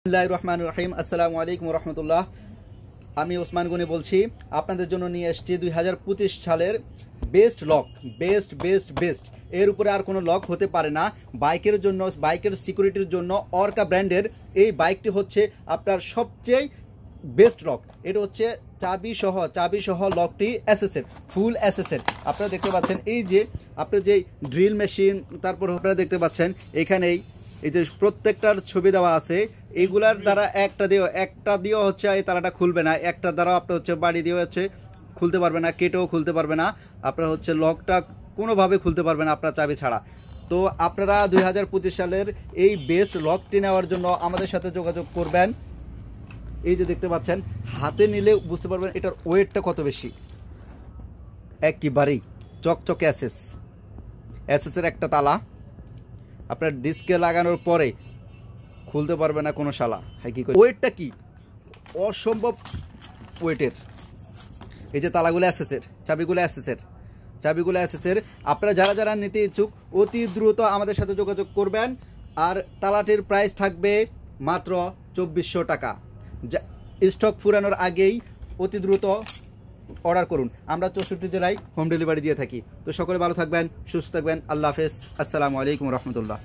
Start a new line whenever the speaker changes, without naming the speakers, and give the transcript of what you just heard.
বিসমিল্লাহির রহমানির রহিম। আসসালামু আলাইকুম রহমতুল্লাহ। আমি ওসমান গনি বলছি। আপনাদের জন্য নিয়ে এসেছি 2025 সালের বেস্ট লক। বেস্ট এর উপরে আর কোনো লক হতে পারে না। বাইকের জন্য, বাইকের সিকিউরিটির জন্য অর্কা ব্র্যান্ডের এই বাইকটি হচ্ছে আপনার সবচেয়ে বেস্ট লক। এটা হচ্ছে চাবি সহ লকটি এসএসের, ফুল এসএসের। আপনারা দেখতে পাচ্ছেন এই যে আপনার যে ড্রিল মেশিন, তারপর আপনারা দেখতে পাচ্ছেন এখানেই এই যে প্রত্যেকটার ছবি দেওয়া আছে। এইগুলার দ্বারা একটা দিয়েও হচ্ছে এই তালাটা খুলবে না, একটা দ্বারা আপনার হচ্ছে বাড়ি দিয়ে হচ্ছে খুলতে পারবে না, কেটেও খুলতে পারবে না। আপনার হচ্ছে লকটা কোনোভাবে খুলতে পারবে না আপনার চাবি ছাড়া। তো আপনারা 2025 সালের এই বেস্ট লকটি নেওয়ার জন্য আমাদের সাথে যোগাযোগ করবেন। এই যে দেখতে পাচ্ছেন, হাতে নিলে বুঝতে পারবেন এটার ওয়েটটা কত বেশি। একেবারেই চকচকে এসএসের একটা তালা আপনার ডিস্কে লাগানোর পরে খুলতে পারবে না কোনো শালা। হ্যাঁ, কি করে ওয়েটটা কি অসম্ভব ওয়েটের। এই যে তালাগুলো এসএসের, চাবিগুলো এসএসের। আপনারা যারা নিতে ইচ্ছুক অতি দ্রুত আমাদের সাথে যোগাযোগ করবেন। আর তালাটির প্রাইস থাকবে মাত্র 2400 টাকা। স্টক ফুরানোর আগেই অতি দ্রুত অর্ডার করুন। আমরা 64 জেলায় হোম ডেলিভারি দিয়ে থাকি। তো সকলে ভালো থাকবেন, সুস্থ থাকবেন। আল্লাহ হাফেজ। আসসালামু আলাইকুম রহমতুল্লাহ।